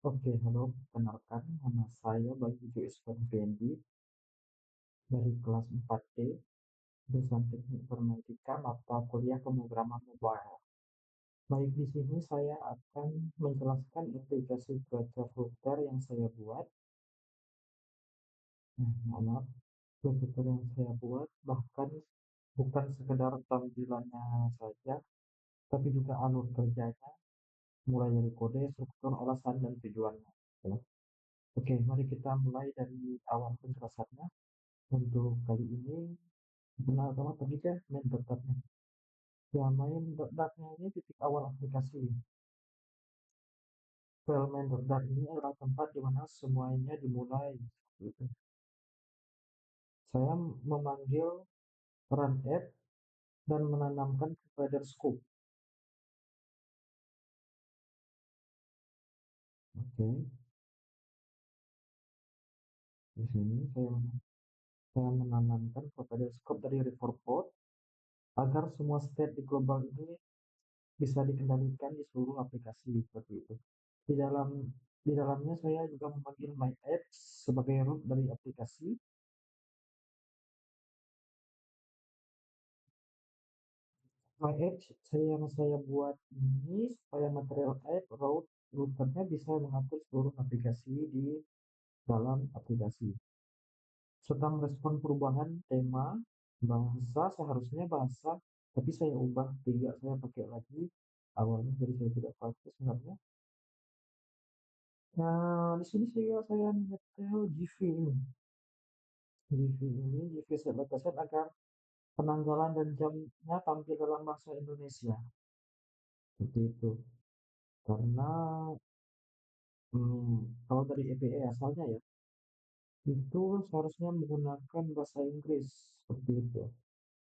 Oke, halo, kenalkan nama saya Bayu Iswan Fendi dari kelas 4D, jurusan Teknik Informatika, mata kuliah pemrograman mobile. Baik, di sini saya akan menjelaskan aplikasi cuaca filter yang saya buat. Maaf, filter yang saya buat bahkan bukan sekedar tampilannya saja, tapi juga alur kerjanya, mulai dari kode, struktur, alasan, dan tujuannya. Ya. Oke, mari kita mulai dari awal penjelasannya. Untuk kali ini pertama pergi ke main.net. Ya, main.net-nya ini titik awal aplikasi. File main.net ini adalah tempat di mana semuanya dimulai. Gitu. Saya memanggil run app dan menanamkan provider scope. Oke, di sini saya menanamkan provider scope dari report agar semua state di global ini bisa dikendalikan di seluruh aplikasi seperti itu. Di dalam di dalamnya saya juga memanggil my apps sebagai root dari aplikasi. Yang saya buat ini supaya material app routernya bisa mengatur seluruh aplikasi di dalam aplikasi. Serta merespon perubahan tema bahasa, seharusnya bahasa, tapi saya ubah tiga, saya pakai lagi awalnya dari saya tidak pakai sebenarnya. Nah, di sini saya nyetel GV ini. GV set location agar penanggalan dan jamnya tampil dalam bahasa Indonesia. Seperti itu. Karena kalau dari EPE asalnya ya, itu seharusnya menggunakan bahasa Inggris seperti itu.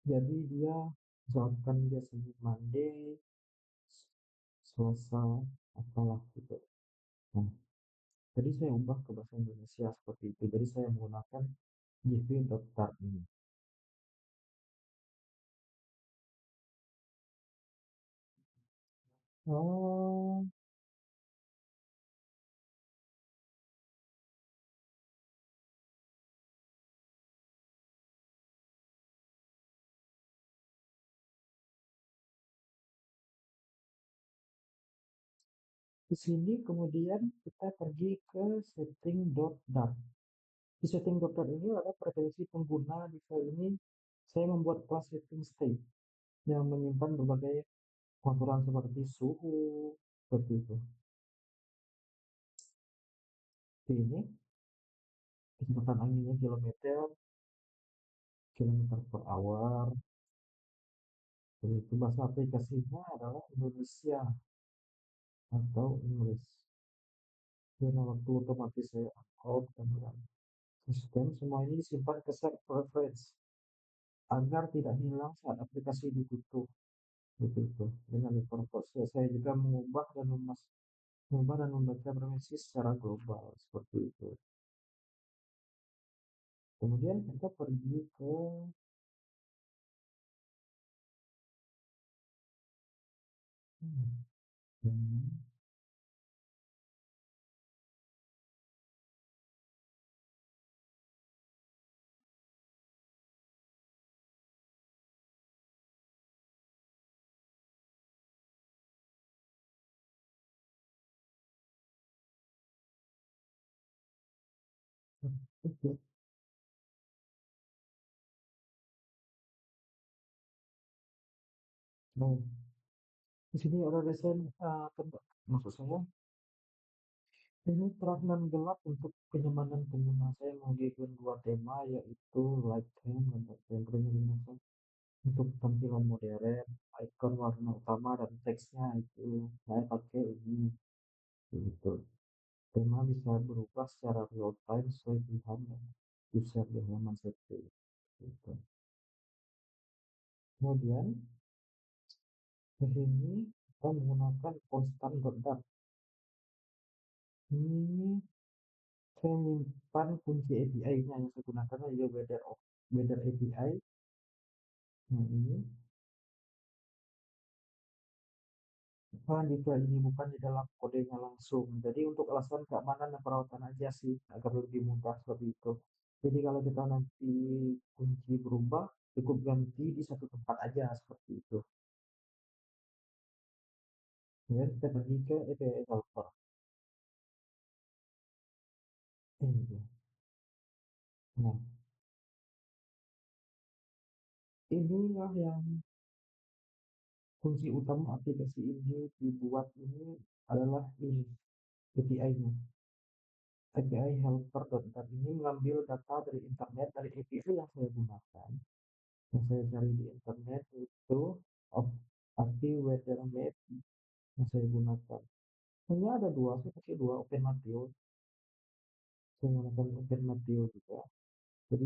Jadi dia misalkan dia Senin Monday, Selasa, apalah gitu. Nah, jadi saya ubah ke bahasa Indonesia seperti itu. Jadi saya menggunakan gv.tar ini. Oh, di sini kemudian kita pergi ke setting.dat. Di setting.dat ini ada preferensi pengguna. Di file ini saya membuat kelas setting state yang menyimpan berbagai pengaturan seperti suhu, seperti itu. Ini kecepatan anginnya kilometer per hour. Itu bahasa aplikasinya adalah Indonesia atau English. Dan waktu otomatis saya upload dan sistem semua ini disimpan ke set preference agar tidak hilang saat aplikasi ditutup. Begitu. Dengan purpose saya juga mengubah dan membaca preferensi secara global seperti itu. Kemudian kita pergi ke hmm, hmm, nah, di sini ada desain tempat maksud saya ini terang dan gelap untuk kenyamanan pengguna. Saya membagikan dua tema yaitu light theme dan dark theme penyelidikan untuk tampilan modern, icon warna utama dan teksnya itu saya pakai ini gitu. Tema bisa berubah secara real time sesuai pilihan dan user di halaman setting. Gitu. Kemudian di sini kita menggunakan constant dot. Ini saya menyimpan kunci API-nya yang saya gunakan adalah weather API. Nah ini bukan di ini bukan di dalam kodenya langsung. Jadi untuk alasan keamanan dan perawatan aja sih agar lebih mudah seperti itu. Jadi kalau kita nanti kunci berubah, cukup ganti di satu tempat aja seperti itu. Ya, kita pergi ke API helper. Ini. Nah, inilah yang kunci utama aplikasi ini dibuat ini adalah ini API-nya. API helper.net ini mengambil data dari internet dari API yang saya gunakan. Yang saya cari di internet itu of API weather map yang saya gunakan. Hanya ada dua, saya pakai dua OpenMateo. Saya menggunakan OpenMateo juga. Jadi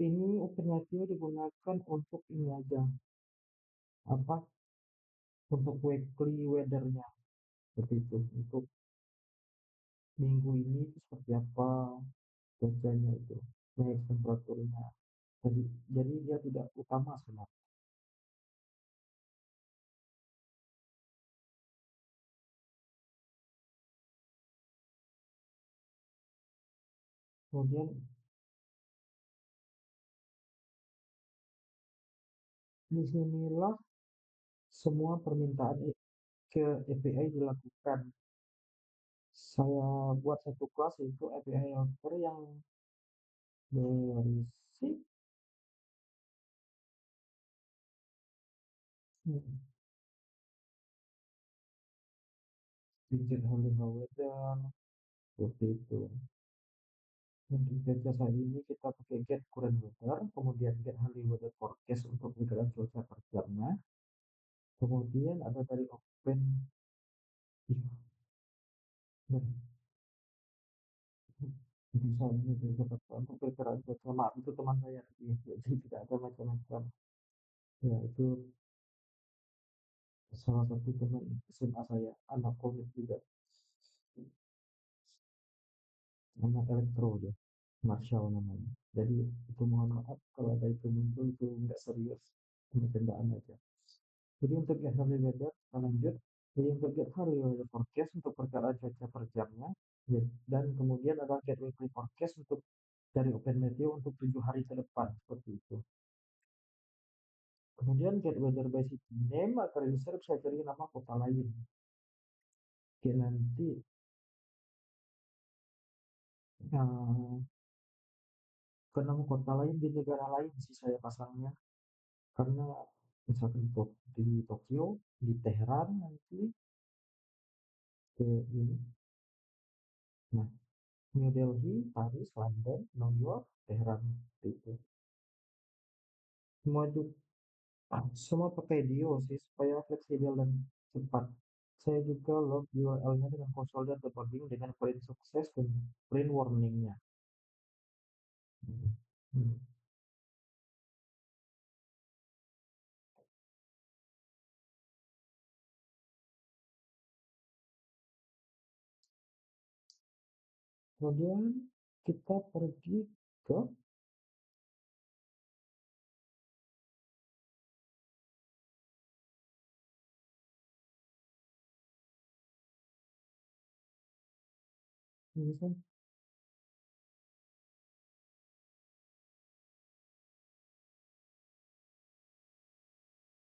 ini OpenMateo digunakan untuk ini aja, apa untuk weekly weathernya seperti itu. Untuk minggu ini itu seperti apa cuacanya itu, naik temperaturnya. Jadi dia tidak utama sebenarnya. Kemudian disinilah semua permintaan ke API dilakukan. Saya buat satu kelas itu API helper yang berisi widget Hollywood weather seperti itu. Untuk jasa ini kita pakai get current weather, kemudian get Hollywood weather forecast untuk perkiraan cuaca per jamnya. Kemudian ada dari open, bisa ini dapat untuk perkiraan cuaca. Maaf itu teman saya, jadi tidak ada macam-macam. Ya itu salah satu teman SMA saya, anak komik juga, anak elektro dia, Marshall namanya. Jadi itu mohon maaf kalau ada itu muncul itu nggak serius, ini candaan aja. Jadi untuk get hari weather, kita lanjut. Jadi untuk get hari weather forecast untuk perkiraan cuaca per jamnya, ya, dan kemudian ada get weekly forecast untuk dari Open Meteo untuk 7 hari ke depan seperti itu. Kemudian get weather by city name akan insert saya cari nama kota lain. Oke nanti uh, ke nama kota lain di negara lain sih saya pasangnya karena misalkan di Tokyo, di Teheran nanti ke ini. Nah, New Delhi, Paris, London, New York, Teheran itu. Semua itu semua pakai Dio sih supaya fleksibel dan cepat. Saya juga log URL-nya dengan konsol dan debugging dengan print sukses dan print warning-nya. Hmm. Kemudian kita pergi ke ini kan,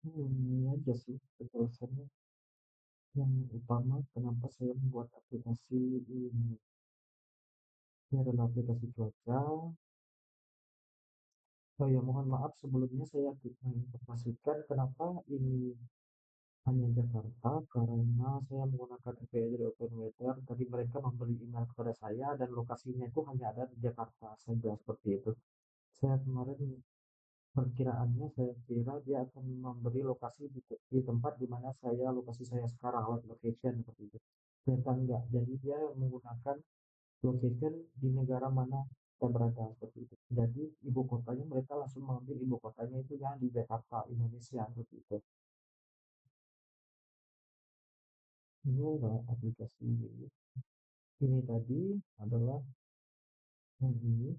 ini aja sih penjelasannya. Yang utama kenapa saya membuat aplikasi ini. Ini adalah aplikasi cuaca. Oh ya, mohon maaf sebelumnya saya menginformasikan kenapa ini hanya Jakarta karena saya menggunakan API dari Open Weather. Tadi mereka memberi email kepada saya dan lokasinya itu hanya ada di Jakarta saja seperti itu. Saya kemarin perkiraannya saya kira dia akan memberi lokasi di tempat di mana lokasi saya sekarang, live location seperti itu. Ternyata enggak. Jadi dia menggunakan location di negara mana kita berada seperti itu. Jadi ibu kotanya mereka langsung mengambil ibu kotanya itu yang di Jakarta, Indonesia seperti itu. Ini adalah aplikasi ini tadi adalah yang ini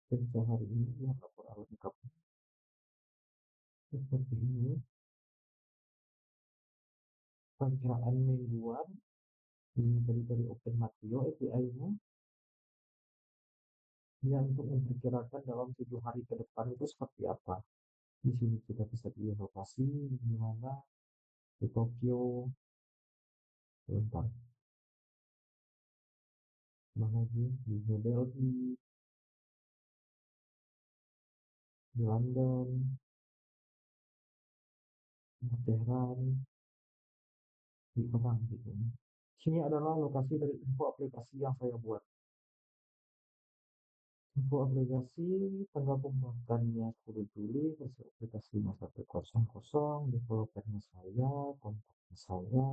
kerja hari ini yang lapor lengkap. seperti ini, perkiraan mingguan, ini dari OpenMatio API-nya, dia untuk memperkirakan dalam 7 hari ke depan itu seperti apa. Di sini kita bisa pilih lokasi, di mana, di Tokyo, bentar, mana di New Delhi, di London, di Tehran, di Perang gitu. Sini adalah lokasi dari info aplikasi yang saya buat. Info aplikasi tanggal pembuatannya 10 Juli, versi aplikasinya 1.0.0, developernya saya, kontaknya saya,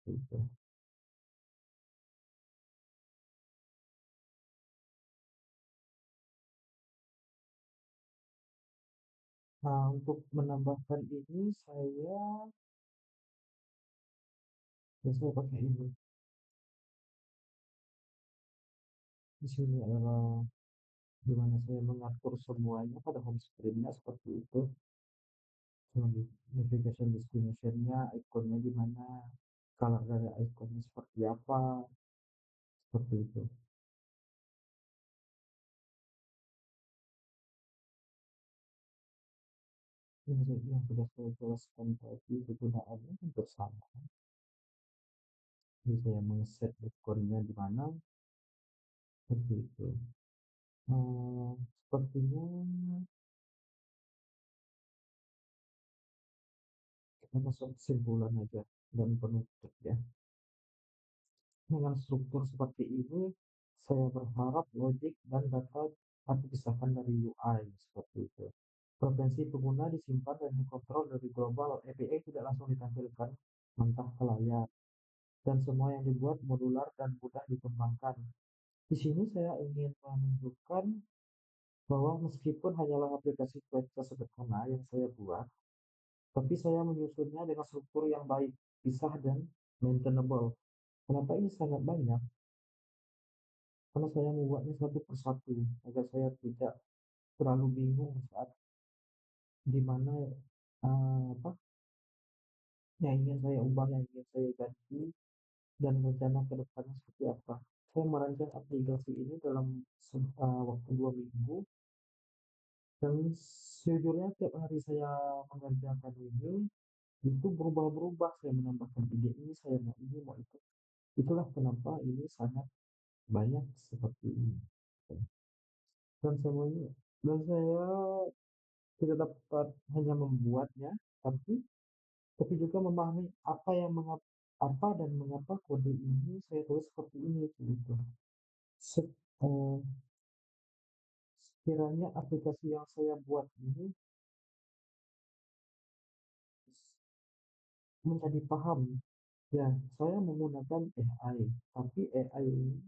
gitu. Nah, untuk menambahkan ini saya pakai ini. Di sini adalah di mana saya mengatur semuanya pada home screen-nya seperti itu. Navigation destination-nya, ikonnya di mana, color dari ikonnya seperti apa, seperti itu. Yang sudah saya jelaskan tadi kegunaannya hampir sama. Jadi saya men-set ikonnya di mana, seperti itu. Sepertinya kita masuk kesimpulan aja dan penutup ya. Dengan struktur seperti ini, saya berharap logik dan data dapat dipisahkan dari UI seperti itu. Preferensi pengguna disimpan dan dikontrol dari global. API tidak langsung ditampilkan mentah ke layar, dan semua yang dibuat modular dan mudah dikembangkan. Di sini saya ingin menunjukkan bahwa meskipun hanyalah aplikasi cuaca sederhana yang saya buat, tapi saya menyusunnya dengan struktur yang baik, pisah dan maintainable. Kenapa ini sangat banyak? Karena saya membuatnya satu persatu agar saya tidak terlalu bingung saat di mana apa yang ingin saya ubah, yang ingin saya ganti, dan rencana ke depannya seperti apa. Saya merancang aplikasi ini dalam waktu 2 minggu, dan sejujurnya tiap hari saya mengerjakan ini itu berubah-berubah. Saya menambahkan ide ini, saya mau ini, mau itu. Itulah kenapa ini sangat banyak seperti ini. Dan semuanya, dan saya tidak dapat hanya membuatnya, tapi juga memahami apa dan mengapa kode ini saya tulis seperti ini gitu. Se- eh, Sekiranya aplikasi yang saya buat ini menjadi paham, ya saya menggunakan AI, tapi AI ini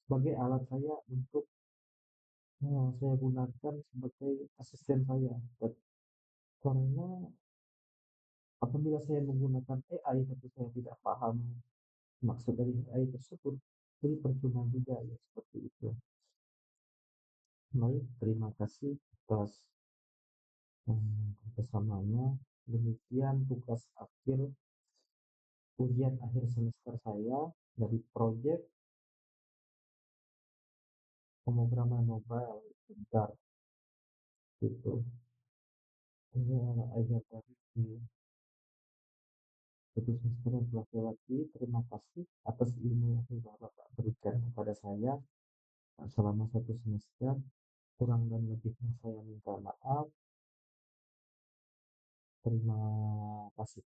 sebagai alat saya untuk saya gunakan sebagai asisten saya. Karena apabila saya menggunakan AI tapi saya tidak paham maksud dari AI tersebut, jadi percuma juga ya seperti itu. Baik, terima kasih atas kebersamanya. Demikian tugas akhir ujian akhir semester saya dari proyek pemrograman mobile sebentar itu. Ini anak ajar dari satu semester yang telah lewati. Terima kasih atas ilmu yang sudah Bapak berikan kepada saya selama 1 semester. Kurang dan lebihnya saya minta maaf. Terima kasih.